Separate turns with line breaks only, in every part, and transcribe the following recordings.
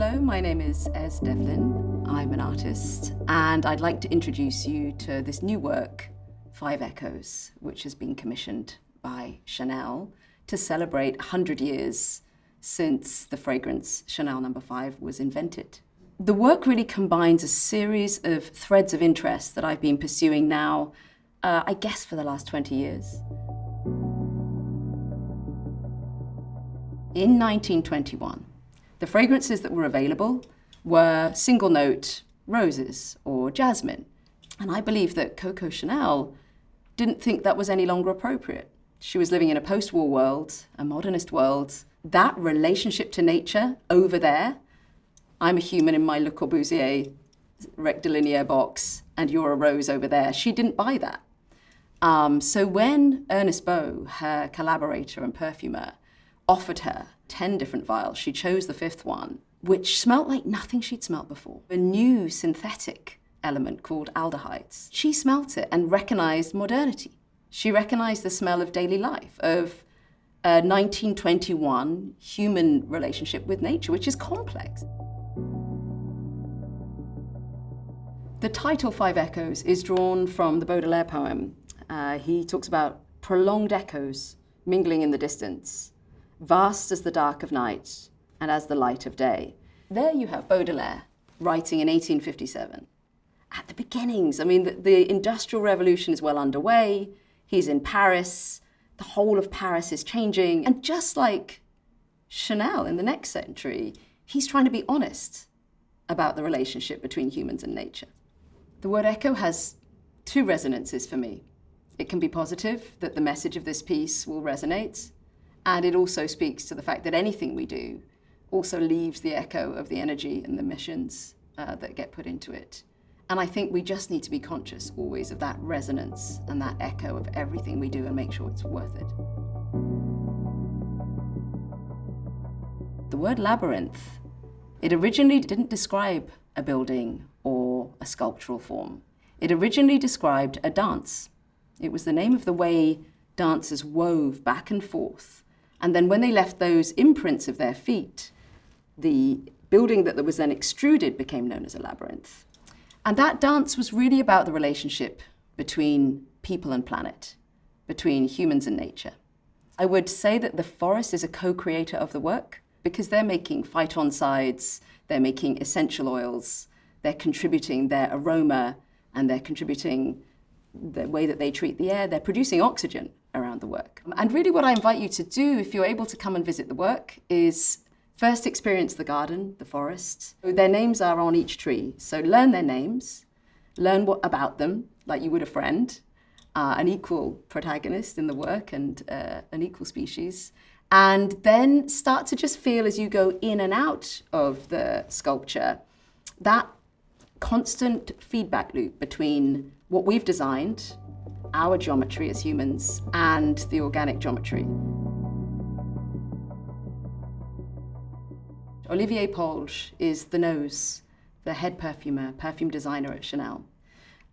Hello, my name is Es Devlin. I'm an artist, and I'd like to introduce you to this new work, 5 Echoes, which has been commissioned by Chanel to celebrate 100 years since the fragrance Chanel No. 5 was invented. The work really combines a series of threads of interest that I've been pursuing now, I guess for the last 20 years. In 1921, the fragrances that were available were single-note roses or jasmine. And I believe that Coco Chanel didn't think that was any longer appropriate. She was living in a post-war world, a modernist world. That relationship to nature over there, I'm a human in my Le Corbusier rectilinear box, and you're a rose over there. She didn't buy that. So when Ernest Beau, her collaborator and perfumer, offered her 10 different vials, she chose the 5th one, which smelled like nothing she'd smelled before. A new synthetic element called aldehydes. She smelt it and recognized modernity. She recognized the smell of daily life, of a 1921 human relationship with nature, which is complex. The title 5 Echoes is drawn from the Baudelaire poem. He talks about prolonged echoes mingling in the distance, vast as the dark of night and as the light of day. There you have Baudelaire writing in 1857. At the beginnings, I mean, the Industrial Revolution is well underway. He's in Paris. The whole of Paris is changing. And just like Chanel in the next century, he's trying to be honest about the relationship between humans and nature. The word echo has 2 resonances for me. It can be positive, that the message of this piece will resonate, and it also speaks to the fact that anything we do also leaves the echo of the energy and the missions that get put into it. And I think we just need to be conscious always of that resonance and that echo of everything we do and make sure it's worth it. The word labyrinth, it originally didn't describe a building or a sculptural form. It originally described a dance. It was the name of the way dancers wove back and forth. And then when they left those imprints of their feet, the building that was then extruded became known as a labyrinth. And that dance was really about the relationship between people and planet, between humans and nature. I would say that the forest is a co-creator of the work because they're making phytoncides, they're making essential oils, they're contributing their aroma, and they're contributing the way that they treat the air. They're producing oxygen around the work. And really what I invite you to do, if you're able to come and visit the work, is first experience the garden, the forest. Their names are on each tree, so learn their names, learn what about them, like you would a friend, an equal protagonist in the work and an equal species, and then start to just feel as you go in and out of the sculpture, that constant feedback loop between what we've designed, our geometry as humans, and the organic geometry. Olivier Polge is the nose, the head perfumer, perfume designer at Chanel.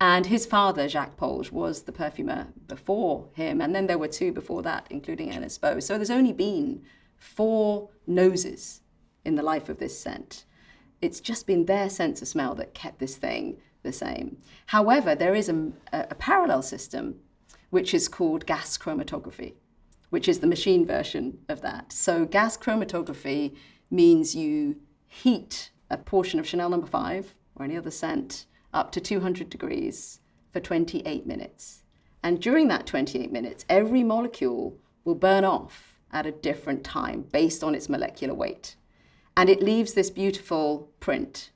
And his father, Jacques Polge, was the perfumer before him, and then there were 2 before that, including Ernest Beau. So there's only been 4 noses in the life of this scent. It's just been their sense of smell that kept this thing the same. However, there is a parallel system, which is called gas chromatography, which is the machine version of that. So gas chromatography means you heat a portion of Chanel No. 5 or any other scent up to 200 degrees for 28 minutes. And during that 28 minutes, every molecule will burn off at a different time based on its molecular weight. And it leaves this beautiful print.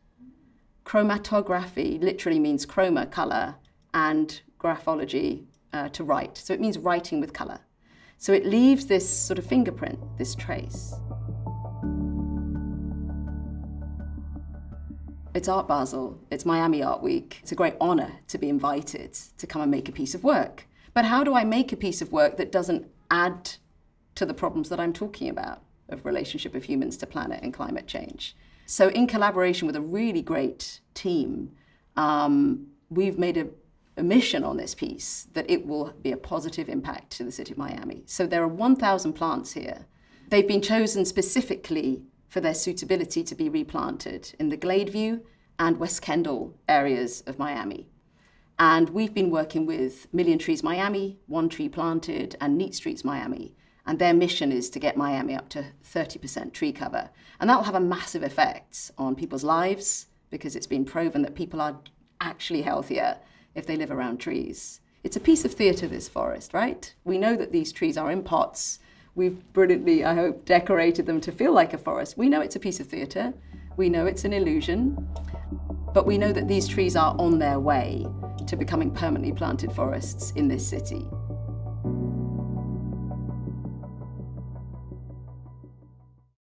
Chromatography literally means chroma, color, and graphology, to write. So it means writing with color. So it leaves this sort of fingerprint, this trace. It's Art Basel, it's Miami Art Week. It's a great honor to be invited to come and make a piece of work. But how do I make a piece of work that doesn't add to the problems that I'm talking about of relationship of humans to planet and climate change? So in collaboration with a really great team, we've made a mission on this piece that it will be a positive impact to the city of Miami. So there are 1,000 plants here. They've been chosen specifically for their suitability to be replanted in the Gladeview and West Kendall areas of Miami. And we've been working with Million Trees Miami, One Tree Planted, and Neat Streets Miami. And their mission is to get Miami up to 30% tree cover. And that will have a massive effect on people's lives, because it's been proven that people are actually healthier if they live around trees. It's a piece of theatre, this forest, right? We know that these trees are in pots. We've brilliantly, I hope, decorated them to feel like a forest. We know it's a piece of theatre. We know it's an illusion. But we know that these trees are on their way to becoming permanently planted forests in this city.